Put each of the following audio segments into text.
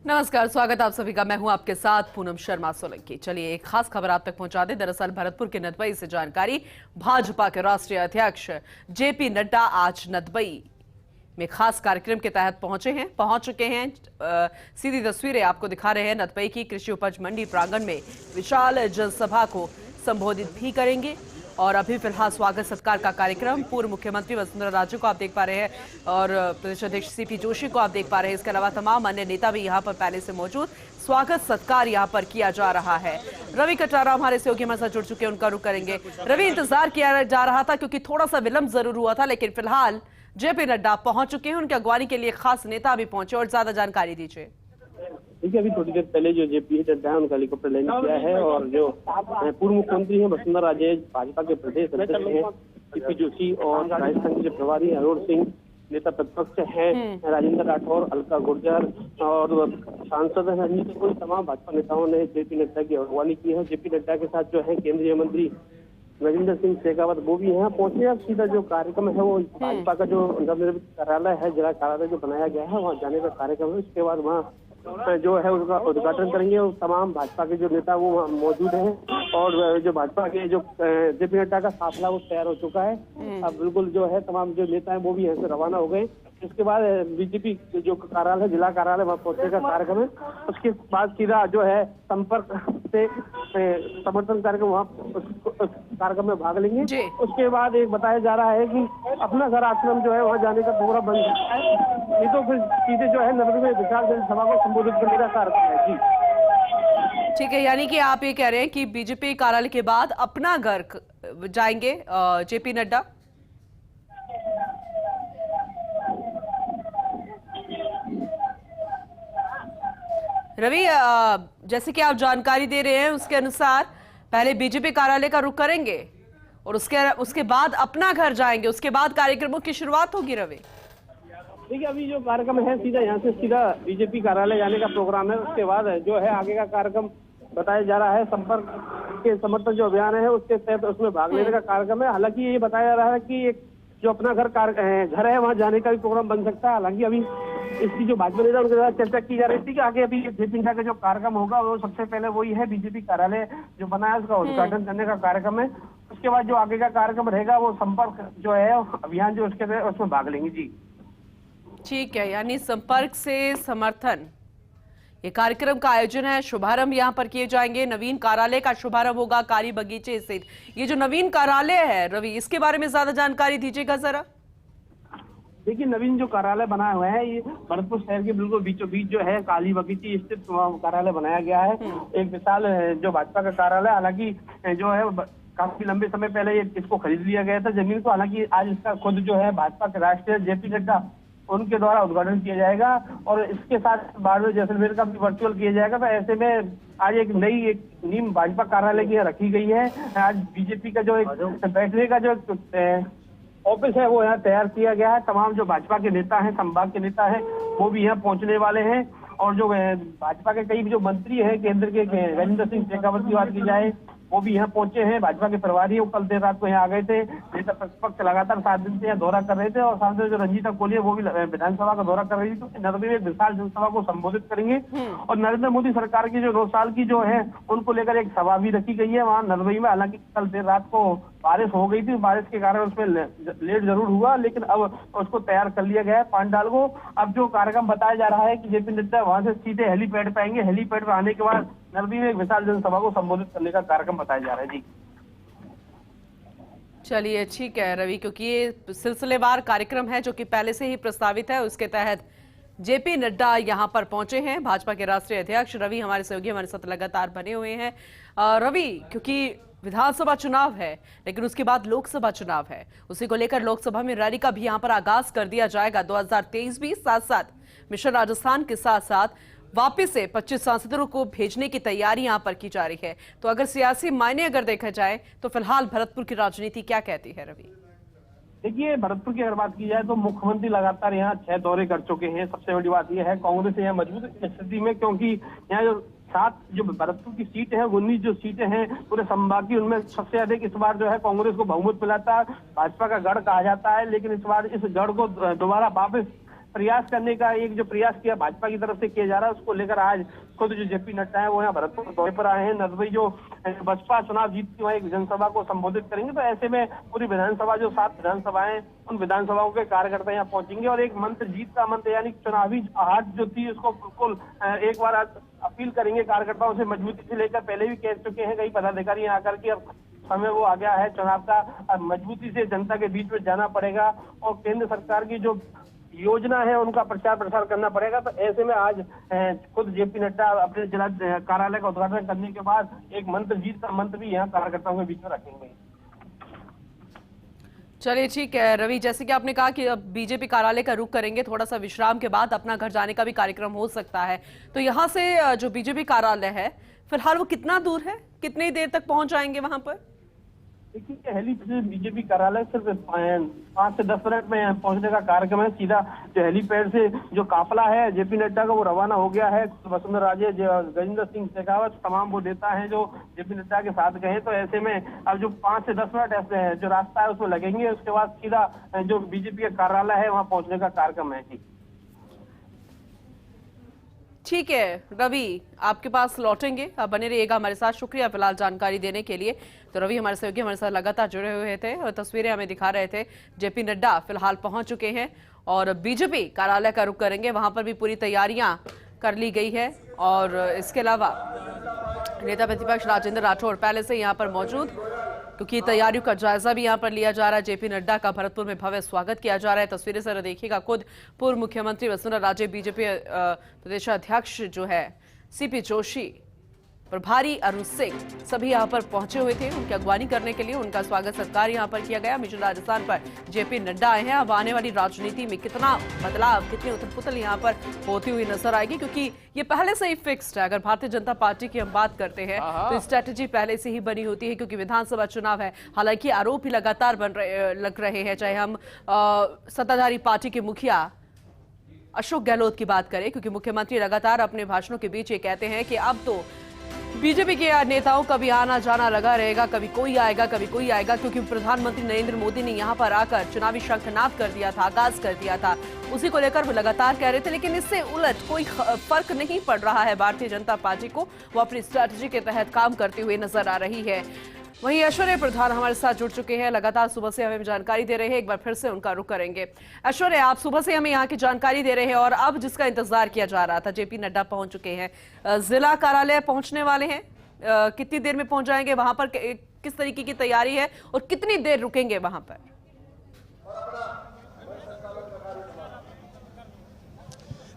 नमस्कार, स्वागत आप सभी का। मैं हूं आपके साथ पूनम शर्मा सोलंकी। चलिए एक खास खबर आप तक पहुंचा दें। दरअसल भरतपुर के नदबई से जानकारी। भाजपा के राष्ट्रीय अध्यक्ष जेपी नड्डा आज नदबई में खास कार्यक्रम के तहत पहुंच चुके हैं। सीधी तस्वीरें आपको दिखा रहे हैं। नदबई की कृषि उपज मंडी प्रांगण में विशाल जनसभा को संबोधित भी करेंगे। और अभी फिलहाल स्वागत सत्कार का कार्यक्रम, पूर्व मुख्यमंत्री वसुंधरा राजे को आप देख पा रहे हैं और प्रदेश अध्यक्ष सीपी जोशी को आप देख पा रहे हैं। इसके अलावा तमाम अन्य नेता भी यहां पर पहले से मौजूद। स्वागत सत्कार यहां पर किया जा रहा है। रवि कटारा हमारे सहयोगी हमारे साथ जुड़ चुके हैं, उनका रुख करेंगे। रवि, इंतजार किया जा रहा था क्योंकि थोड़ा सा विलंब जरूर हुआ था, लेकिन फिलहाल जेपी नड्डा पहुंच चुके हैं। उनकी अगवानी के लिए खास नेता भी पहुंचे और ज्यादा जानकारी दीजिए। देखिए, अभी थोड़ी देर पहले जो जेपी नड्डा है उनका हेलीकॉप्टर लैंडिंग किया है और जो पूर्व मुख्यमंत्री हैं वसुंधरा राजे, भाजपा के प्रदेश अध्यक्ष हैं सीपी जोशी और राजस्थान के जो प्रभारी अरुण सिंह, नेता प्रतिपक्ष हैं राजेंद्र राठौर, अलका गुर्जर और सांसद रंजीत कोई, तमाम भाजपा नेताओं ने जेपी नड्डा की अगवानी की है। जेपी नड्डा के साथ जो है केंद्रीय मंत्री नरेंद्र सिंह शेखावत, वो भी यहाँ पहुंचे। अब सीधा जो कार्यक्रम है वो भाजपा का जो नवनिर्मित कार्यालय है, जिला कार्यालय जो बनाया गया है, वहाँ जाने का कार्यक्रम है। उसके बाद वहाँ जो है उसका उद्घाटन करेंगे और तमाम भाजपा के जो नेता वो वहाँ मौजूद हैं और जो भाजपा के जो जेपी नड्डा का काफिला वो तैयार हो चुका है। अब बिल्कुल जो है तमाम जो नेता है वो भी यहाँ से रवाना हो गए। इसके बाद बीजेपी जो कार्यालय, जिला कार्यालय, वहाँ पहुंचने का कार्यक्रम है। उसके बाद सीधा जो है संपर्क से समर्थन कार्यक्रम वहाँ कार्यक्रम में भाग लेंगे। उसके बाद एक बताया जा रहा है कि अपना घर आश्रम जो है वहाँ जाने का प्रोग्राम बन सकता है। नहीं तो फिर सीधे जो है नगर में विशाल जनसभा को संबोधित करने का कार्यक्रम है। जी ठीक है, यानी कि आप ये कह रहे हैं कि बीजेपी कार्यालय के बाद अपना घर जाएंगे जेपी नड्डा। रवि, जैसे कि आप जानकारी दे रहे हैं उसके अनुसार पहले बीजेपी कार्यालय का रुख करेंगे और उसके बाद अपना घर जाएंगे, उसके बाद कार्यक्रमों की शुरुआत होगी। रवि, देखिए, अभी जो कार्यक्रम है सीधा यहाँ से सीधा बीजेपी कार्यालय जाने का प्रोग्राम है। उसके बाद जो है आगे का कार्यक्रम बताया जा रहा है। संपर्क के समर्थन जो अभियान है उसके तहत उसमें भाग लेने का कार्यक्रम है। हालांकि ये बताया जा रहा है कि एक जो अपना घर है वहाँ जाने का भी प्रोग्राम बन सकता है। हालांकि अभी इसकी जो भाजपा नेता उनके साथ चर्चा की जा रही थी कि आगे अभी जेपी नड्डा का जो कार्यक्रम होगा वो सबसे पहले वही है, बीजेपी कार्यालय जो बना है उसका उद्घाटन करने का कार्यक्रम है। उसके बाद जो आगे का कार्यक्रम रहेगा वो संपर्क जो है अभियान जो उसके उसमें भाग लेंगे। जी ठीक है, यानी संपर्क से समर्थन ये कार्यक्रम का आयोजन है। शुभारंभ यहाँ पर किए जाएंगे। नवीन कार्यालय का शुभारंभ होगा कारी बगीचे स्थित। ये जो नवीन कार्यालय है रवि, इसके बारे में ज्यादा जानकारी दीजिएगा जरा। देखिए, नवीन जो कार्यालय बनाया हुआ है ये भरतपुर शहर के बिल्कुल बीचों बीच जो है काली बगीची स्थित कार्यालय बनाया गया है। एक विशाल जो भाजपा का कार्यालय, हालांकि जो है काफी लंबे समय पहले इसको खरीद लिया गया था जमीन को। हालांकि आज इसका खुद जो है भाजपा के राष्ट्रीय जेपी नड्डा उनके द्वारा उद्घाटन किया जाएगा और इसके साथ बाड़मेर जैसलमेर का भी वर्चुअल किया जाएगा। तो ऐसे में आज एक नींव भाजपा कार्यालय की रखी गई है। आज बीजेपी का जो एक बैठने का जो ऑफिस है वो यहाँ तैयार किया गया है। तमाम जो भाजपा के नेता हैं, संभाग के नेता हैं, वो भी यहाँ पहुंचने वाले हैं और जो भाजपा के कई जो मंत्री हैं, केंद्र के राजेंद्र सिंह शेखावत की बात की जाए वो भी यहाँ पहुंचे हैं। भाजपा के प्रभारी कल देर रात को यहाँ आ गए थे। नेता प्रतिपक्ष लगातार 7 दिन से यहाँ दौरा कर रहे थे और सांसद जो रंजीता कोहली है वो भी विधानसभा का दौरा कर रही थी। तो नरवी में विशाल जनसभा को संबोधित करेंगे और नरेंद्र मोदी सरकार की जो 2 साल की जो है उनको लेकर एक सभा भी रखी गई है वहाँ नरवी में। हालांकि कल देर रात को बारिश हो गई थी, बारिश के कारण उसमें लेट जरूर हुआ, लेकिन अब उसको तैयार कर लिया गया है पंडाल को। अब जो कार्यक्रम बताया जा रहा है कि जेपी नड्डा वहां से सीधे हेलीपैड पे आएंगे। हेलीपैड पे आने के बाद नरवी में एक विशाल जनसभा को संबोधित करने का कार्यक्रम बताया जा रहा है। जी चलिए ठीक है रवि, क्योंकि ये सिलसिलेवार कार्यक्रम है जो कि पहले से ही प्रस्तावित है, उसके तहत जेपी नड्डा यहां पर पहुंचे हैं। भाजपा के राष्ट्रीय अध्यक्ष रवि हमारे सहयोगी हमारे साथ लगातार बने हुए हैं। रवि, क्योंकि विधानसभा चुनाव है लेकिन उसके बाद लोकसभा चुनाव है, उसी को लेकर लोकसभा में रैली का भी यहां पर आगाज कर दिया जाएगा। 2023 भी साथ साथ मिशन राजस्थान के साथ साथ वापस से 25 सांसदों को भेजने की तैयारी यहां पर की जा रही है। तो अगर सियासी मायने अगर देखा जाए तो फिलहाल भरतपुर की राजनीति क्या कहती है रवि? देखिए, भरतपुर की अगर बात की जाए तो मुख्यमंत्री लगातार यहाँ 6 दौरे कर चुके हैं। सबसे बड़ी बात यह है कांग्रेस यहाँ मजबूत स्थिति में, क्योंकि यहाँ जो 7 जो भरतपुर की सीट है 19 जो सीटें हैं पूरे संभाग की, उनमें सबसे अधिक इस बार जो है कांग्रेस को बहुमत मिला था। भाजपा का गढ़ कहा जाता है, लेकिन इस बार इस गढ़ को दोबारा वापस प्रयास करने का एक जो प्रयास किया भाजपा की तरफ से किया जा रहा है, उसको लेकर आज खुद जो जेपी नड्डा है वो यहाँ भरतपुर दौरे पर आए हैं। नदबई जो बसपा चुनाव जीतती वहाँ एक जनसभा को संबोधित करेंगे, तो ऐसे में पूरी विधानसभा जो 7 विधानसभाएं, उन विधानसभाओं के कार्यकर्ता यहाँ पहुंचेंगे और एक मंत्र, जीत का मंत्र यानी चुनावी आहट जो थी उसको बिल्कुल एक बार अपील करेंगे कार्यकर्ताओं से मजबूती से लेकर। पहले भी कह चुके हैं कई पदाधिकारी यहाँ आकर के अब समय वो आ गया है चुनाव का, अब मजबूती से जनता के बीच में जाना पड़ेगा और केंद्र सरकार की जो योजना है उनका प्रचार प्रसार करना पड़ेगा। तो ऐसे में आज खुद जेपी नड्डा अपने जिला कार्यालय का उद्घाटन करने के बाद एक मंत्र, जीत का मंत्र भी यहाँ कार्यकर्ताओं के बीच में रखेंगे। चलिए ठीक है रवि, जैसे कि आपने कहा कि अब बीजेपी कार्यालय का रुख करेंगे, थोड़ा सा विश्राम के बाद अपना घर जाने का भी कार्यक्रम हो सकता है, तो यहाँ से जो बीजेपी कार्यालय है फिलहाल वो कितना दूर है, कितनी देर तक पहुंच जाएंगे वहां पर? देखिए हेलीपैड बीजेपी कार्यालय सिर्फ 5 से 10 मिनट में पहुंचने का कार्यक्रम है। सीधा जो हेलीपैड से जो काफिला है जेपी नड्डा का वो रवाना हो गया है। वसुंधरा राजे, गजेंद्र सिंह शेखावत तमाम वो नेता हैं जो जेपी नड्डा के साथ गए। तो ऐसे में अब जो 5 से 10 मिनट ऐसे जो रास्ता है उसमें लगेंगे, उसके बाद सीधा जो बीजेपी का कार्यालय है वहाँ पहुंचने का कार्यक्रम है। ठीक है रवि, आपके पास लौटेंगे, आप बने रहिएगा हमारे साथ। शुक्रिया फिलहाल जानकारी देने के लिए। तो रवि हमारे सहयोगी हमारे साथ लगातार जुड़े हुए थे और तस्वीरें हमें दिखा रहे थे। जेपी नड्डा फिलहाल पहुंच चुके हैं और बीजेपी कार्यालय का रुख करेंगे, वहां पर भी पूरी तैयारियां कर ली गई है। और इसके अलावा नेता प्रतिपक्ष राजेंद्र राठौड़ पहले से यहाँ पर मौजूद, क्योंकि तैयारियों का जायजा भी यहाँ पर लिया जा रहा है। जेपी नड्डा का भरतपुर में भव्य स्वागत किया जा रहा है। तस्वीरें जरा देखिएगा, खुद पूर्व मुख्यमंत्री वसुंधरा राजे, बीजेपी प्रदेशाध्यक्ष जो है सीपी जोशी, प्रभारी अरुण सिंह, सभी यहाँ पर पहुंचे हुए थे उनकी अगवानी करने के लिए। उनका स्वागत सत्कार यहाँ पर किया गया। मिशन राजस्थान पर जेपी नड्डा आए हैं। अब आने वाली राजनीति में कितना बदलाव, कितनी उथल पुथल यहाँ पर होती हुई नजर आएगी, क्योंकि ये पहले से ही फिक्स्ड है। अगर भारतीय जनता पार्टी की हम बात करते हैं तो स्ट्रैटेजी पहले से ही बनी होती है, क्योंकि विधानसभा चुनाव है। हालांकि आरोप ही लगातार लग रहे हैं, चाहे हम सत्ताधारी पार्टी के मुखिया अशोक गहलोत की बात करें, क्योंकि मुख्यमंत्री लगातार अपने भाषणों के बीच ये कहते हैं कि अब तो बीजेपी के नेताओं का भी आना जाना लगा रहेगा, कभी कोई आएगा कभी कोई आएगा, क्योंकि प्रधानमंत्री नरेंद्र मोदी ने यहां पर आकर चुनावी शंखनाद कर दिया था, आगाज कर दिया था। उसी को लेकर वो लगातार कह रहे थे, लेकिन इससे उलट कोई फर्क नहीं पड़ रहा है भारतीय जनता पार्टी को। वो अपनी स्ट्रैटेजी के तहत काम करते हुए नजर आ रही है। वहीं ऐश्वर्य प्रधान हमारे साथ जुड़ चुके हैं, लगातार सुबह से हमें जानकारी दे रहे हैं। एक बार फिर से उनका रुख करेंगे। ऐश्वर्य, आप सुबह से हमें यहाँ की जानकारी दे रहे हैं और अब जिसका इंतजार किया जा रहा था, जेपी नड्डा पहुंच चुके हैं, जिला कार्यालय पहुंचने वाले हैं, कितनी देर में पहुंच जाएंगे वहां पर, किस तरीके की तैयारी है और कितनी देर रुकेंगे वहां पर?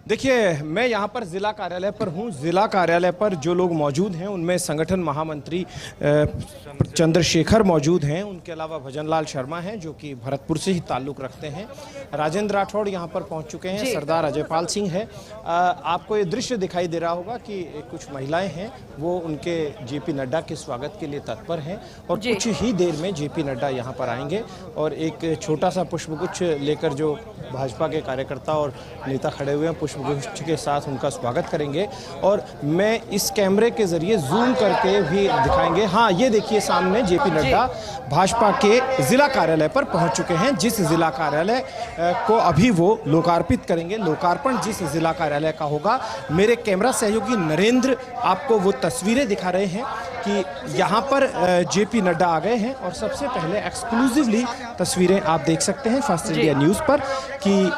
देखिए, मैं यहाँ पर ज़िला कार्यालय पर हूँ। ज़िला कार्यालय पर जो लोग मौजूद हैं उनमें संगठन महामंत्री चंद्रशेखर मौजूद हैं, उनके अलावा भजनलाल शर्मा हैं जो कि भरतपुर से ही ताल्लुक़ रखते हैं, राजेंद्र राठौड़ यहाँ पर पहुँच चुके हैं, सरदार अजयपाल सिंह है। आपको ये दृश्य दिखाई दे रहा होगा कि कुछ महिलाएं हैं वो उनके जेपी नड्डा के स्वागत के लिए तत्पर हैं और कुछ ही देर में जेपी नड्डा यहाँ पर आएंगे और एक छोटा सा पुष्पगुच्छ लेकर जो भाजपा के कार्यकर्ता और नेता खड़े हुए हैं पुष्पगुच्छ के साथ उनका स्वागत करेंगे। और मैं इस कैमरे के जरिए जूम करके भी दिखाएंगे। हाँ, ये देखिए सामने जेपी नड्डा भाजपा के जिला कार्यालय पर पहुंच चुके हैं, जिस जिला कार्यालय को अभी वो लोकार्पित करेंगे। लोकार्पण जिस जिला कार्यालय का होगा, मेरे कैमरा सहयोगी नरेंद्र आपको वो तस्वीरें दिखा रहे हैं कि यहाँ पर जेपी नड्डा आ गए हैं। और सबसे पहले एक्सक्लूसिवली तस्वीरें आप देख सकते हैं फास्ट इंडिया न्यूज़ पर कि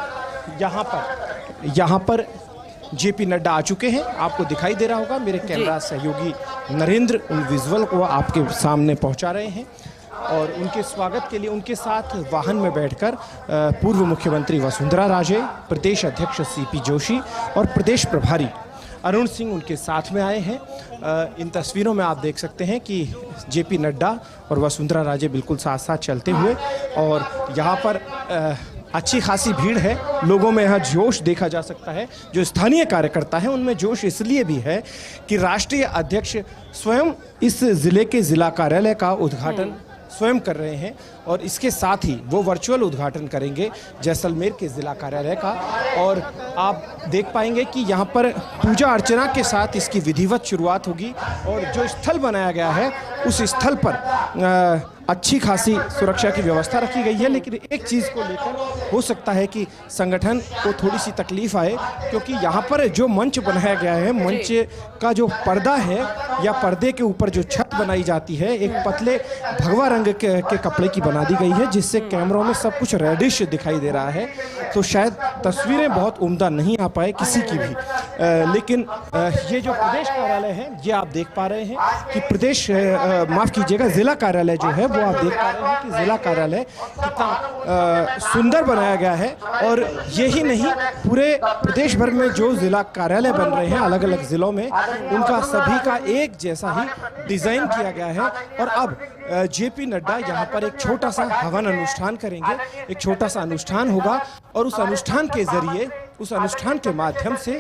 यहाँ पर जेपी नड्डा आ चुके हैं। आपको दिखाई दे रहा होगा, मेरे कैमरा सहयोगी नरेंद्र उन विजुअल को आपके सामने पहुंचा रहे हैं। और उनके स्वागत के लिए उनके साथ वाहन में बैठकर पूर्व मुख्यमंत्री वसुंधरा राजे, प्रदेश अध्यक्ष सीपी जोशी और प्रदेश प्रभारी अरुण सिंह उनके साथ में आए हैं। इन तस्वीरों में आप देख सकते हैं कि जेपी नड्डा और वसुंधरा राजे बिल्कुल साथ साथ चलते हुए, और यहाँ पर अच्छी खासी भीड़ है, लोगों में यहाँ जोश देखा जा सकता है। जो स्थानीय कार्यकर्ता हैं उनमें जोश इसलिए भी है कि राष्ट्रीय अध्यक्ष स्वयं इस जिले के जिला कार्यालय का उद्घाटन स्वयं कर रहे हैं और इसके साथ ही वो वर्चुअल उद्घाटन करेंगे जैसलमेर के जिला कार्यालय का। और आप देख पाएंगे कि यहाँ पर पूजा अर्चना के साथ इसकी विधिवत शुरुआत होगी और जो स्थल बनाया गया है उस स्थल पर अच्छी खासी सुरक्षा की व्यवस्था रखी गई है, लेकिन एक चीज़ को लेकर हो सकता है कि संगठन को थोड़ी सी तकलीफ आए, क्योंकि यहाँ पर जो मंच बनाया गया है, मंच का जो पर्दा है या पर्दे के ऊपर जो छत बनाई जाती है, एक पतले भगवा रंग के कपड़े की बना दी गई है, जिससे कैमरों में सब कुछ रेडिश दिखाई दे रहा है। तो शायद तस्वीरें बहुत उम्दा नहीं आ पाए किसी की भी, लेकिन ये जो प्रदेश कार्यालय है, ये आप देख पा रहे हैं कि प्रदेश माफ़ कीजिएगा, ज़िला कार्यालय जो है वो आप देख पा रहे हैं कि ज़िला कार्यालय कितना सुंदर बनाया गया है। और यही नहीं, पूरे प्रदेश भर में जो ज़िला कार्यालय बन रहे हैं अलग अलग ज़िलों में, उनका सभी का एक जैसा ही डिज़ाइन किया गया है। और अब जेपी नड्डा यहाँ पर एक छोटा सा हवन अनुष्ठान करेंगे, एक छोटा सा अनुष्ठान होगा और उस अनुष्ठान के जरिए, उस अनुष्ठान के माध्यम से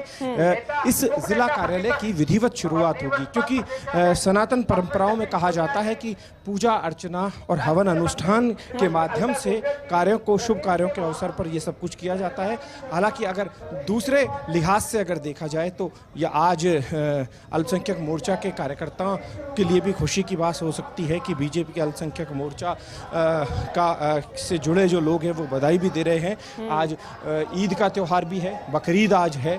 इस जिला कार्यालय की विधिवत शुरुआत होगी। क्योंकि सनातन परंपराओं में कहा जाता है कि पूजा अर्चना और हवन अनुष्ठान के माध्यम से कार्यों को, शुभ कार्यों के अवसर पर ये सब कुछ किया जाता है। हालांकि अगर दूसरे लिहाज से अगर देखा जाए तो यह आज अल्पसंख्यक मोर्चा के कार्यकर्ताओं के लिए भी खुशी की बात हो सकती है कि बीजेपी के अल्पसंख्यक मोर्चा से जुड़े जो लोग हैं वो बधाई भी दे रहे हैं। आज ईद का त्यौहार भी है, बकरीद आज है।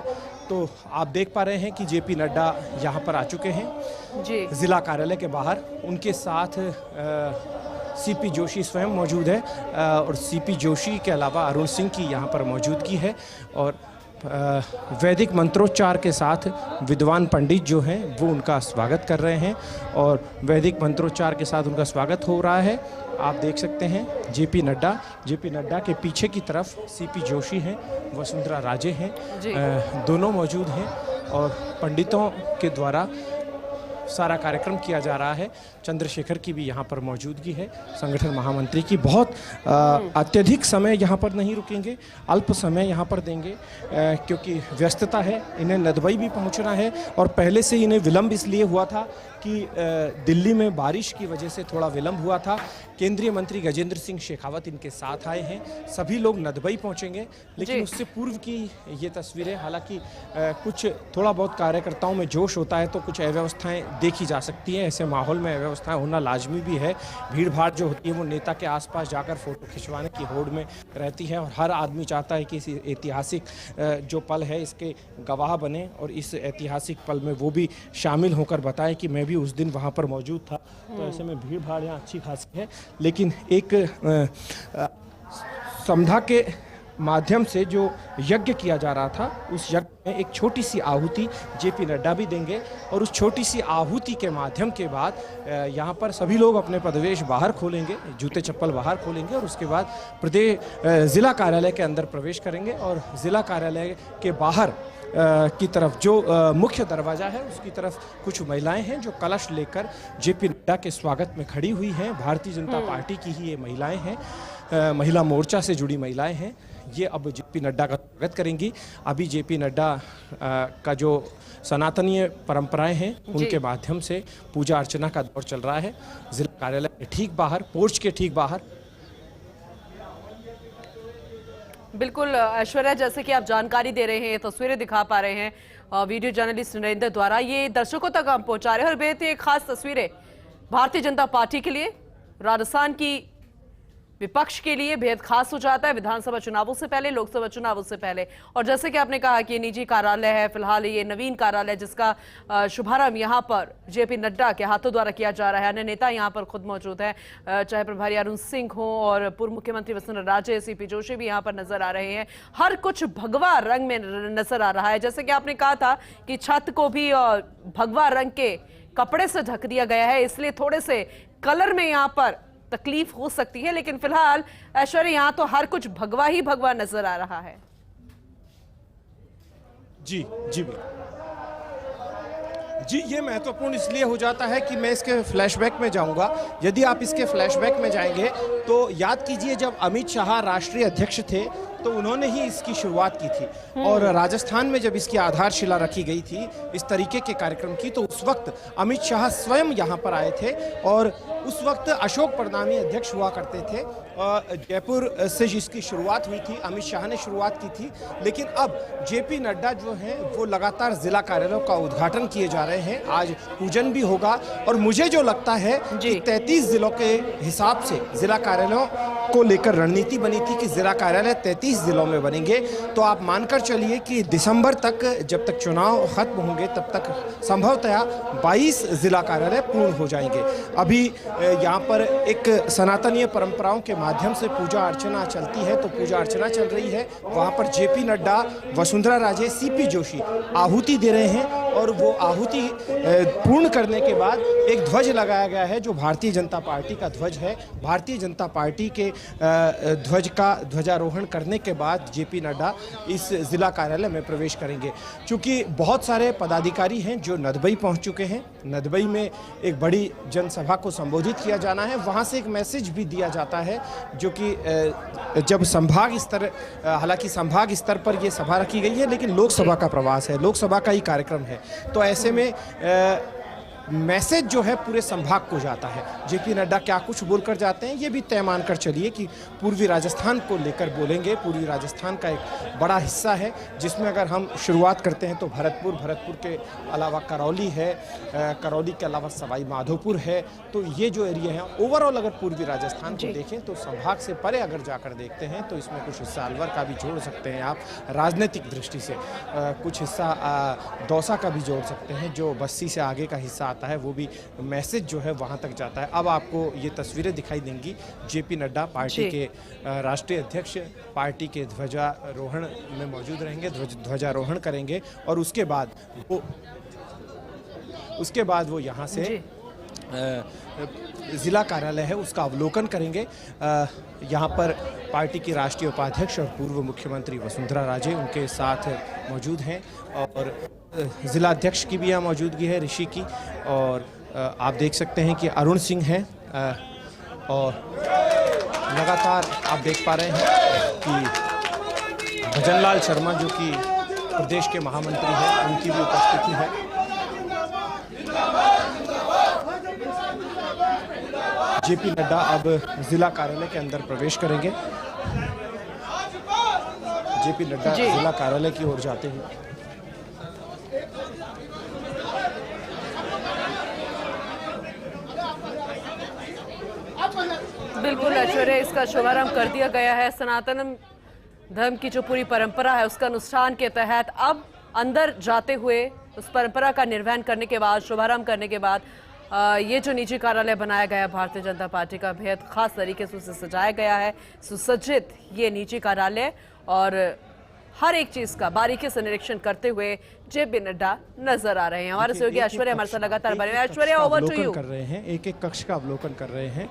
तो आप देख पा रहे हैं कि जेपी नड्डा यहाँ पर आ चुके हैं जी, जिला कार्यालय के बाहर। उनके साथ सीपी जोशी स्वयं मौजूद है और सीपी जोशी के अलावा अरुण सिंह की यहाँ पर मौजूदगी है। और वैदिक मंत्रोच्चार के साथ विद्वान पंडित जो हैं वो उनका स्वागत कर रहे हैं और वैदिक मंत्रोच्चार के साथ उनका स्वागत हो रहा है। आप देख सकते हैं जेपी नड्डा के पीछे की तरफ सीपी जोशी हैं, वसुंधरा राजे हैं, दोनों मौजूद हैं और पंडितों के द्वारा सारा कार्यक्रम किया जा रहा है। चंद्रशेखर की भी यहाँ पर मौजूदगी है, संगठन महामंत्री की। बहुत अत्यधिक समय यहाँ पर नहीं रुकेंगे, अल्प समय यहाँ पर देंगे क्योंकि व्यस्तता है, इन्हें नदबई भी पहुँचना है। और पहले से इन्हें विलंब इसलिए हुआ था कि दिल्ली में बारिश की वजह से थोड़ा विलंब हुआ था। केंद्रीय मंत्री गजेंद्र सिंह शेखावत इनके साथ आए हैं, सभी लोग नदबई पहुंचेंगे। लेकिन उससे पूर्व की ये तस्वीरें, हालांकि कुछ थोड़ा बहुत कार्यकर्ताओं में जोश होता है तो कुछ अव्यवस्थाएं देखी जा सकती हैं। ऐसे माहौल में अव्यवस्थाएं होना लाजमी भी है। भीड़ भाड़ जो होती है वो नेता के आसपास जाकर फोटो खिंचवाने की होड़ में रहती है और हर आदमी चाहता है कि इस ऐतिहासिक जो पल है इसके गवाह बने और इस ऐतिहासिक पल में वो भी शामिल होकर बताएं कि मैं भी उस दिन वहाँ पर मौजूद था। तो ऐसे में भीड़ भाड़ यहाँ अच्छी खासी है, लेकिन एक समधा के माध्यम से जो यज्ञ किया जा रहा था उस यज्ञ में एक छोटी सी आहुति जेपी नड्डा भी देंगे और उस छोटी सी आहुति के माध्यम के बाद यहाँ पर सभी लोग अपने पदवेश बाहर खोलेंगे, जूते चप्पल बाहर खोलेंगे और उसके बाद ज़िला कार्यालय के अंदर प्रवेश करेंगे। और ज़िला कार्यालय के बाहर की तरफ जो मुख्य दरवाज़ा है उसकी तरफ कुछ महिलाएं हैं जो कलश लेकर जेपी नड्डा के स्वागत में खड़ी हुई हैं। भारतीय जनता पार्टी की ही ये महिलाएं हैं, महिला मोर्चा से जुड़ी महिलाएं हैं। ये अब जेपी नड्डा का स्वागत करेंगी। अभी जेपी नड्डा का जो सनातनीय परंपराएं हैं उनके माध्यम से पूजा अर्चना का दौर चल रहा है। जिला कार्यालय के ठीक बाहर, पोर्च के ठीक बाहर। बिल्कुल ऐश्वर्या, जैसे कि आप जानकारी दे रहे हैं, तस्वीरें दिखा पा रहे हैं वीडियो जर्नलिस्ट नरेंद्र द्वारा, ये दर्शकों तक हम पहुंचा रहे हैं। और बेहद ही खास तस्वीरें भारतीय जनता पार्टी के लिए, राजस्थान की विपक्ष के लिए बेहद खास हो जाता है विधानसभा चुनावों से पहले, लोकसभा चुनावों से पहले। और जैसे कि आपने कहा कि ये निजी कार्यालय है, फिलहाल ये नवीन कार्यालय जिसका शुभारंभ यहाँ पर जेपी नड्डा के हाथों द्वारा किया जा रहा है। अन्य नेता यहाँ पर खुद मौजूद है, चाहे प्रभारी अरुण सिंह हो और पूर्व मुख्यमंत्री वसुंधरा राजे, सीपी जोशी भी यहाँ पर नजर आ रहे हैं। हर कुछ भगवा रंग में नजर आ रहा है। जैसे कि आपने कहा था कि छत को भी भगवा रंग के कपड़े से ढक दिया गया है, इसलिए थोड़े से कलर में यहाँ पर तकलीफ हो सकती है, लेकिन फिलहाल ऐश्वर्या यहाँ तो हर कुछ भगवा ही भगवा नजर आ रहा है। जी जी जी, ये महत्वपूर्ण इसलिए हो जाता है कि मैं इसके फ्लैशबैक में जाऊंगा। यदि आप इसके फ्लैशबैक में जाएंगे तो याद कीजिए जब अमित शाह राष्ट्रीय अध्यक्ष थे तो उन्होंने ही इसकी शुरुआत की थी। और राजस्थान में जब इसकी आधारशिला रखी गई थी इस तरीके के कार्यक्रम की, तो उस वक्त अमित शाह स्वयं यहाँ पर आए थे और उस वक्त अशोक परनामी अध्यक्ष हुआ करते थे। जयपुर से जिसकी शुरुआत हुई थी, अमित शाह ने शुरुआत की थी, लेकिन अब जेपी नड्डा जो हैं वो लगातार जिला कार्यालयों का उद्घाटन किए जा रहे हैं। आज पूजन भी होगा और मुझे जो लगता है कि 33 जिलों के हिसाब से जिला कार्यालयों को लेकर रणनीति बनी थी कि जिला कार्यालय 33 जिलों में बनेंगे। तो आप मानकर चलिए कि दिसंबर तक, जब तक चुनाव खत्म होंगे तब तक संभवतया 22 जिला कार्यालय पूर्ण हो जाएंगे। अभी यहाँ पर एक सनातनीय परंपराओं के माध्यम से पूजा अर्चना चलती है, तो पूजा अर्चना चल रही है। वहाँ पर जेपी नड्डा, वसुंधरा राजे, सीपी जोशी आहुति दे रहे हैं और वो आहुति पूर्ण करने के बाद एक ध्वज लगाया गया है जो भारतीय जनता पार्टी का ध्वज है। भारतीय जनता पार्टी के ध्वज का ध्वजारोहण करने के बाद जेपी नड्डा इस जिला कार्यालय में प्रवेश करेंगे। चूँकि बहुत सारे पदाधिकारी हैं जो नदबई पहुँच चुके हैं, नदबई में एक बड़ी जनसभा को संबोधित किया जाना है, वहाँ से एक मैसेज भी दिया जाता है जो कि जब संभाग स्तर, हालांकि संभाग स्तर पर ये सभा रखी गई है लेकिन लोकसभा का प्रवास है, लोकसभा का ही कार्यक्रम है, तो ऐसे में मैसेज जो है पूरे संभाग को जाता है। जेपी नड्डा क्या कुछ बोलकर जाते हैं ये भी तय मानकर चलिए कि पूर्वी राजस्थान को लेकर बोलेंगे। पूर्वी राजस्थान का एक बड़ा हिस्सा है जिसमें अगर हम शुरुआत करते हैं तो भरतपुर, भरतपुर के अलावा करौली है, करौली के अलावा सवाई माधोपुर है। तो ये जो एरिया है ओवरऑल अगर पूर्वी राजस्थान को देखें तो संभाग से परे अगर जाकर देखते हैं तो इसमें कुछ हिस्सा अलवर का भी जोड़ सकते हैं आप राजनीतिक दृष्टि से, कुछ हिस्सा दौसा का भी जोड़ सकते हैं जो बस्सी से आगे का हिस्सा आता है, वो भी मैसेज जो है वहाँ तक जाता है। अब आपको ये तस्वीरें दिखाई देंगी, जेपी नड्डा पार्टी के राष्ट्रीय अध्यक्ष पार्टी के ध्वजारोहण में मौजूद रहेंगे, ध्वजारोहण करेंगे और उसके बाद वो यहाँ से जिला कार्यालय है उसका अवलोकन करेंगे। यहाँ पर पार्टी की राष्ट्रीय उपाध्यक्ष और पूर्व मुख्यमंत्री वसुंधरा राजे उनके साथ मौजूद हैं और जिला अध्यक्ष की भी यहाँ मौजूदगी है, ऋषि की, और आप देख सकते हैं कि अरुण सिंह हैं और लगातार आप देख पा रहे हैं कि भजनलाल शर्मा जो कि प्रदेश के महामंत्री हैं उनकी भी उपस्थिति है। जेपी नड्डा अब जिला कार्यालय के अंदर प्रवेश करेंगे। जेपी नड्डा जिला कार्यालय की ओर जाते हैं। बिल्कुल ऐश्वर्या, इसका शुभारंभ कर दिया गया है। सनातन धर्म की जो पूरी परंपरा है उसका अनुष्ठान के तहत अब अंदर जाते हुए उस परंपरा का निर्वहन करने के बाद, शुभारंभ करने के बाद ये जो निजी कार्यालय बनाया गया भारतीय जनता पार्टी का बेहद खास तरीके से उसे सजाया गया है, सुसज्जित ये निजी कार्यालय, और हर एक चीज का बारीकी से निरीक्षण करते हुए जेपी नड्डा नजर आ रहे हैं। हमारे सहयोगी ऐश्वर्या हमारे साथ लगातार बने। Aishwarya, over to you. कर रहे हैं, एक एक कक्ष का अवलोकन कर रहे हैं।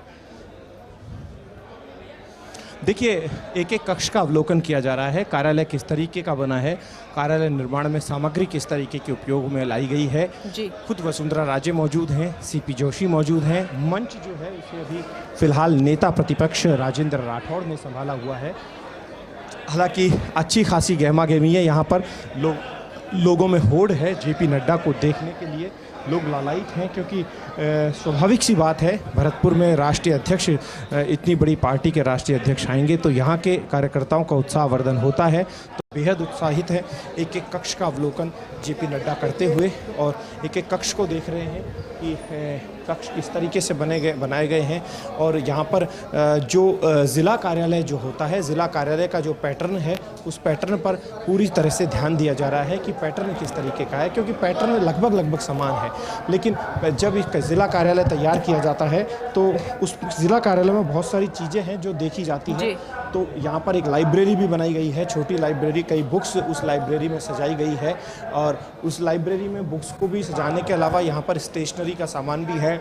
देखिए, एक एक कक्ष का अवलोकन किया जा रहा है, कार्यालय किस तरीके का बना है, कार्यालय निर्माण में सामग्री किस तरीके के उपयोग में लाई गई है। खुद वसुंधरा राजे मौजूद हैं, सीपी जोशी मौजूद हैं। मंच जो है उसे अभी फिलहाल नेता प्रतिपक्ष राजेंद्र राठौड़ ने संभाला हुआ है। हालांकि अच्छी खासी गहमा गहमी है, यहाँ पर लोगों में होड़ है जेपी नड्डा को देखने के लिए, लोग लालायित हैं क्योंकि स्वाभाविक सी बात है भरतपुर में राष्ट्रीय अध्यक्ष, इतनी बड़ी पार्टी के राष्ट्रीय अध्यक्ष आएंगे तो यहाँ के कार्यकर्ताओं का उत्साहवर्धन होता है, तो बेहद उत्साहित है। एक एक कक्ष का अवलोकन जेपी नड्डा करते हुए और एक एक कक्ष को देख रहे हैं कि कक्ष किस तरीके से बनाए गए हैं। और यहाँ पर जो ज़िला कार्यालय जो होता है, ज़िला कार्यालय का जो पैटर्न है उस पैटर्न पर पूरी तरह से ध्यान दिया जा रहा है कि पैटर्न किस तरीके का है, क्योंकि पैटर्न लगभग समान है। लेकिन जब एक ज़िला कार्यालय तैयार किया जाता है तो उस ज़िला कार्यालय में बहुत सारी चीज़ें हैं जो देखी जाती हैं। तो यहाँ पर एक लाइब्रेरी भी बनाई गई है, छोटी लाइब्रेरी, कई बुक्स उस लाइब्रेरी में सजाई गई है और उस लाइब्रेरी में बुक्स को भी सजाने के अलावा यहाँ पर स्टेशनरी का सामान भी है,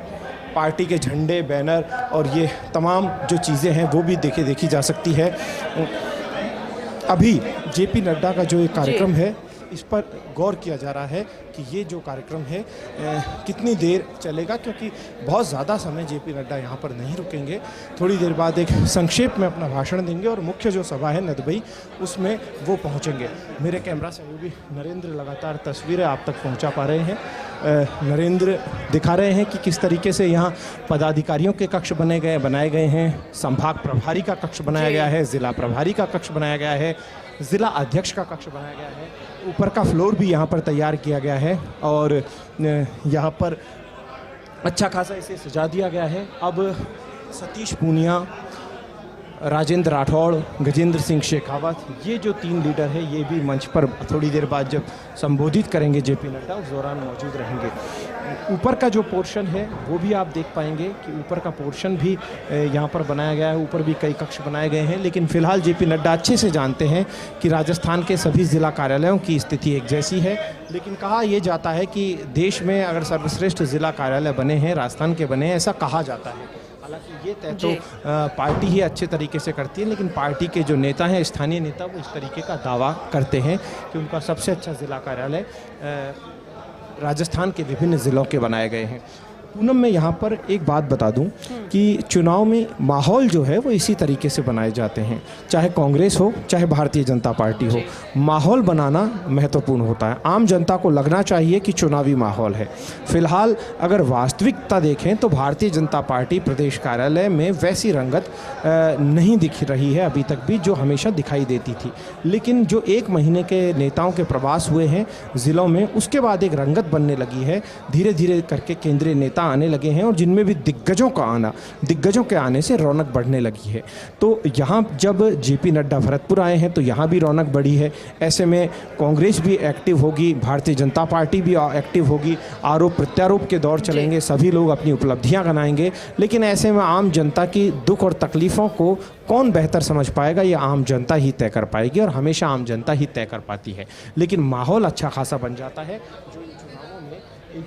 पार्टी के झंडे, बैनर और ये तमाम जो चीज़ें हैं वो भी देखी जा सकती है। अभी जेपी नड्डा का जो एक कार्यक्रम है इस पर गौर किया जा रहा है कि ये जो कार्यक्रम है कितनी देर चलेगा, क्योंकि बहुत ज़्यादा समय जेपी नड्डा यहाँ पर नहीं रुकेंगे। थोड़ी देर बाद एक संक्षेप में अपना भाषण देंगे और मुख्य जो सभा है नदबई उसमें वो पहुँचेंगे। मेरे कैमरा सहयोगी नरेंद्र लगातार तस्वीरें आप तक पहुँचा पा रहे हैं। नरेंद्र दिखा रहे हैं कि किस तरीके से यहाँ पदाधिकारियों के कक्ष बनाए गए हैं, संभाग प्रभारी का कक्ष बनाया गया है, जिला प्रभारी का कक्ष बनाया गया है, जिला अध्यक्ष का कक्ष बनाया गया है, ऊपर का फ्लोर भी यहाँ पर तैयार किया गया है और यहाँ पर अच्छा खासा इसे सजा दिया गया है। अब सतीश पूनिया, राजेंद्र राठौड़, गजेंद्र सिंह शेखावत, ये जो 3 लीडर है ये भी मंच पर थोड़ी देर बाद जब संबोधित करेंगे जेपी नड्डा उस दौरान मौजूद रहेंगे। ऊपर का जो पोर्शन है वो भी आप देख पाएंगे कि ऊपर का पोर्शन भी यहाँ पर बनाया गया है, ऊपर भी कई कक्ष बनाए गए हैं। लेकिन फिलहाल जेपी नड्डा अच्छे से जानते हैं कि राजस्थान के सभी जिला कार्यालयों की स्थिति एक जैसी है, लेकिन कहा यह जाता है कि देश में अगर सर्वश्रेष्ठ जिला कार्यालय बने हैं, राजस्थान के बने हैं, ऐसा कहा जाता है। हालांकि ये तय तो पार्टी ही अच्छे तरीके से करती है, लेकिन पार्टी के जो नेता हैं, स्थानीय नेता, वो इस तरीके का दावा करते हैं कि उनका सबसे अच्छा जिला कार्यालय राजस्थान के विभिन्न ज़िलों के बनाए गए हैं। पूनम, मैं यहाँ पर एक बात बता दूं कि चुनाव में माहौल जो है वो इसी तरीके से बनाए जाते हैं, चाहे कांग्रेस हो चाहे भारतीय जनता पार्टी हो, माहौल बनाना महत्वपूर्ण होता है। आम जनता को लगना चाहिए कि चुनावी माहौल है। फिलहाल अगर वास्तविकता देखें तो भारतीय जनता पार्टी प्रदेश कार्यालय में वैसी रंगत नहीं दिख रही है अभी तक भी, जो हमेशा दिखाई देती थी। लेकिन जो 1 महीने के नेताओं के प्रवास हुए हैं ज़िलों में, उसके बाद एक रंगत बनने लगी है। धीरे धीरे करके केंद्रीय नेता आने लगे हैं और जिनमें भी दिग्गजों के आने से रौनक बढ़ने लगी है। तो यहाँ जब जेपी नड्डा भरतपुर आए हैं तो यहाँ भी रौनक बढ़ी है। ऐसे में कांग्रेस भी एक्टिव होगी, भारतीय जनता पार्टी भी एक्टिव होगी, आरोप प्रत्यारोप के दौर चलेंगे, सभी लोग अपनी उपलब्धियां गिनाएंगे। लेकिन ऐसे में आम जनता की दुख और तकलीफ़ों को कौन बेहतर समझ पाएगा, ये आम जनता ही तय कर पाएगी और हमेशा आम जनता ही तय कर पाती है। लेकिन माहौल अच्छा खासा बन जाता है जो इन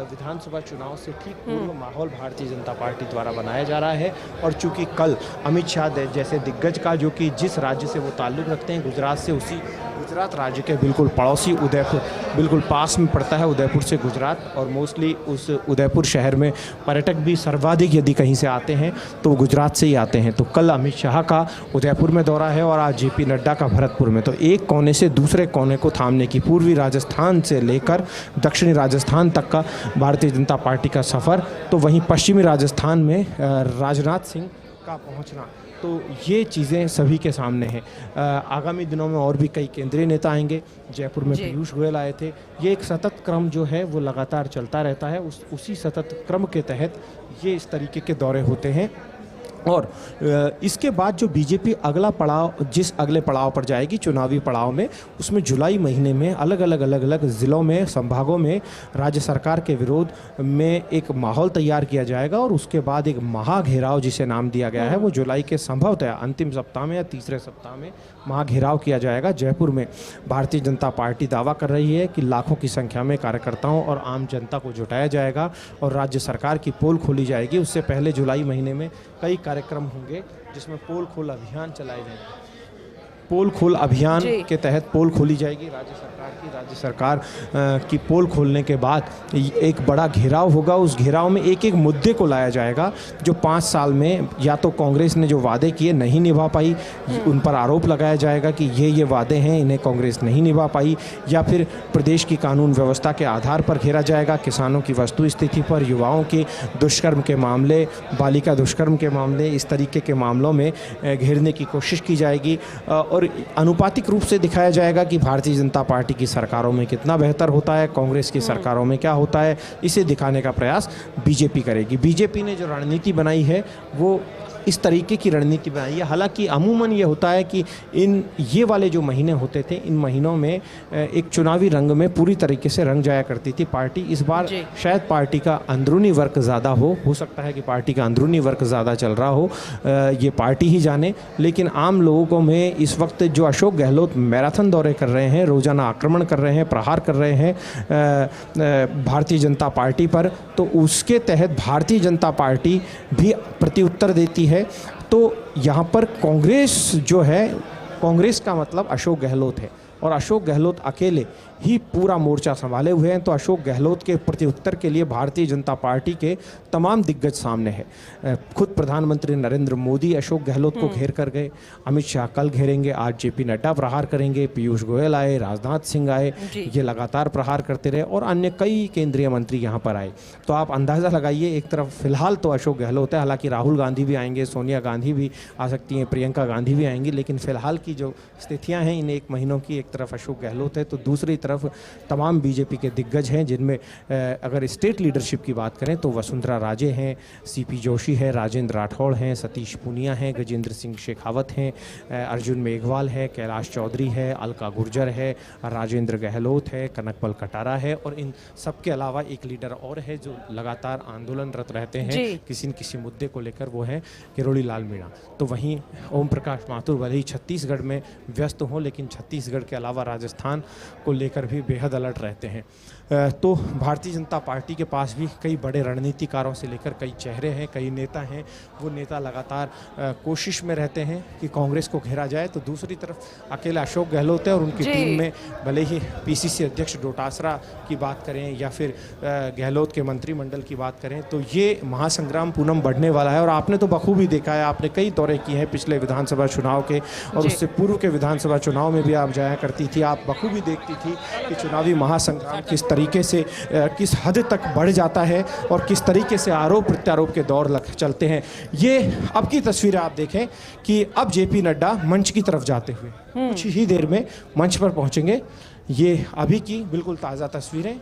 विधानसभा चुनाव से ठीक पूर्व माहौल भारतीय जनता पार्टी द्वारा बनाया जा रहा है। और चूंकि कल अमित शाह जैसे दिग्गज का, जो कि जिस राज्य से वो ताल्लुक़ रखते हैं, गुजरात से, उसी गुजरात राज्य के बिल्कुल पड़ोसी उदयपुर, बिल्कुल पास में पड़ता है उदयपुर से गुजरात, और मोस्टली उस उदयपुर शहर में पर्यटक भी सर्वाधिक यदि कहीं से आते हैं तो गुजरात से ही आते हैं। तो कल अमित शाह का उदयपुर में दौरा है और आज जेपी नड्डा का भरतपुर में। तो एक कोने से दूसरे कोने को थामने की, पूर्वी राजस्थान से लेकर दक्षिणी राजस्थान तक का भारतीय जनता पार्टी का सफ़र, तो वहीं पश्चिमी राजस्थान में राजनाथ सिंह का पहुंचना, तो ये चीज़ें सभी के सामने हैं। आगामी दिनों में और भी कई केंद्रीय नेता आएंगे। जयपुर में पीयूष गोयल आए थे। ये एक सतत क्रम जो है वो लगातार चलता रहता है। उसी सतत क्रम के तहत ये इस तरीके के दौरे होते हैं। और इसके बाद जो बीजेपी अगले पड़ाव पर जाएगी, चुनावी पड़ाव में, उसमें जुलाई महीने में अलग अलग ज़िलों में, संभागों में राज्य सरकार के विरोध में एक माहौल तैयार किया जाएगा। और उसके बाद एक महाघेराव, जिसे नाम दिया गया है, वो जुलाई के संभवतः अंतिम सप्ताह में या तीसरे सप्ताह में महाघेराव किया जाएगा। जयपुर में भारतीय जनता पार्टी दावा कर रही है कि लाखों की संख्या में कार्यकर्ताओं और आम जनता को जुटाया जाएगा और राज्य सरकार की पोल खोली जाएगी। उससे पहले जुलाई महीने में कई कार्यक्रम होंगे जिसमें पोल खोल अभियान चलाए जाएंगे। पोल खोल अभियान के तहत पोल खोली जाएगी राज्य सरकार की पोल खोलने के बाद एक बड़ा घेराव होगा। उस घेराव में एक एक मुद्दे को लाया जाएगा जो 5 साल में या तो कांग्रेस ने जो वादे किए नहीं निभा पाई, उन पर आरोप लगाया जाएगा कि ये वादे हैं, इन्हें कांग्रेस नहीं निभा पाई, या फिर प्रदेश की कानून व्यवस्था के आधार पर घेरा जाएगा, किसानों की वस्तु स्थिति पर, युवाओं के दुष्कर्म के मामले, बालिका दुष्कर्म के मामले, इस तरीके के मामलों में घेरने की कोशिश की जाएगी। और अनुपातिक रूप से दिखाया जाएगा कि भारतीय जनता पार्टी की सरकारों में कितना बेहतर होता है, कांग्रेस की सरकारों में क्या होता है, इसे दिखाने का प्रयास बीजेपी करेगी। बीजेपी ने जो रणनीति बनाई है वो इस तरीके की रणनीति बनाई है। हालांकि अमूमन ये होता है कि ये वाले जो महीने होते थे, इन महीनों में एक चुनावी रंग में पूरी तरीके से रंग जाया करती थी पार्टी। इस बार शायद पार्टी का अंदरूनी वर्क ज़्यादा हो सकता है कि पार्टी का अंदरूनी वर्क ज़्यादा चल रहा हो, ये पार्टी ही जाने। लेकिन आम लोगों में इस वक्त जो अशोक गहलोत मैराथन दौरे कर रहे हैं, रोज़ाना आक्रमण कर रहे हैं, प्रहार कर रहे हैं भारतीय जनता पार्टी पर, तो उसके तहत भारतीय जनता पार्टी भी प्रत्युत्तर देती है। तो यहाँ पर कांग्रेस जो है, कांग्रेस का मतलब अशोक गहलोत है। और अशोक गहलोत अकेले ही पूरा मोर्चा संभाले हुए हैं। तो अशोक गहलोत के प्रत्युत्तर के लिए भारतीय जनता पार्टी के तमाम दिग्गज सामने है। खुद प्रधानमंत्री नरेंद्र मोदी अशोक गहलोत को घेर कर गए, अमित शाह कल घेरेंगे, आज जेपी नड्डा प्रहार करेंगे, पीयूष गोयल आए, राजनाथ सिंह आए, ये लगातार प्रहार करते रहे और अन्य कई केंद्रीय मंत्री यहाँ पर आए। तो आप अंदाज़ा लगाइए, एक तरफ फिलहाल तो अशोक गहलोत है, हालांकि राहुल गांधी भी आएंगे, सोनिया गांधी भी आ सकती हैं, प्रियंका गांधी भी आएंगी, लेकिन फिलहाल की जो स्थितियां हैं इन एक महीनों की, एक तरफ अशोक गहलोत है तो दूसरी तरफ तमाम बीजेपी के दिग्गज हैं, जिनमें अगर स्टेट लीडरशिप की बात करें तो वसुंधरा राजे हैं, सीपी जोशी है, राजेंद्र राठौड़ हैं, सतीश पूनिया हैं, गजेंद्र सिंह शेखावत हैं, अर्जुन मेघवाल है, कैलाश चौधरी है, अलका गुर्जर है, राजेंद्र गहलोत है, कनकपल कटारा है और इन सब के अलावा एक लीडर और है जो लगातार आंदोलनरत रहते हैं किसी न किसी मुद्दे को लेकर, वो है किरोड़ी लाल मीणा। तो वहीं ओम प्रकाश माथुर भले ही छत्तीसगढ़ में व्यस्त हों, लेकिन छत्तीसगढ़ के अलावा राजस्थान को लेकर भी बेहद अलर्ट रहते हैं। तो भारतीय जनता पार्टी के पास भी कई बड़े रणनीतिकारों से लेकर कई चेहरे हैं, कई नेता हैं। वो नेता लगातार कोशिश में रहते हैं कि कांग्रेस को घेरा जाए। तो दूसरी तरफ अकेला अशोक गहलोत है और उनकी टीम में भले ही पीसीसी अध्यक्ष डोटासरा की बात करें या फिर गहलोत के मंत्रिमंडल की बात करें, तो ये महासंग्राम पूनम बढ़ने वाला है। और आपने तो बखूबी देखा है, आपने कई दौरे किए हैं पिछले विधानसभा चुनाव के और उससे पूर्व के विधानसभा चुनाव में भी आप जाया करती थी। आप बखूबी देखती थी कि चुनावी महासंग्राम किस तरीके से किस हद तक बढ़ जाता है और किस तरीके से आरोप प्रत्यारोप के दौर चलते हैं। ये अब की तस्वीरें आप देखें कि अब जेपी नड्डा मंच की तरफ जाते हुए कुछ ही देर में मंच पर पहुंचेंगे। ये अभी की बिल्कुल ताज़ा तस्वीरें।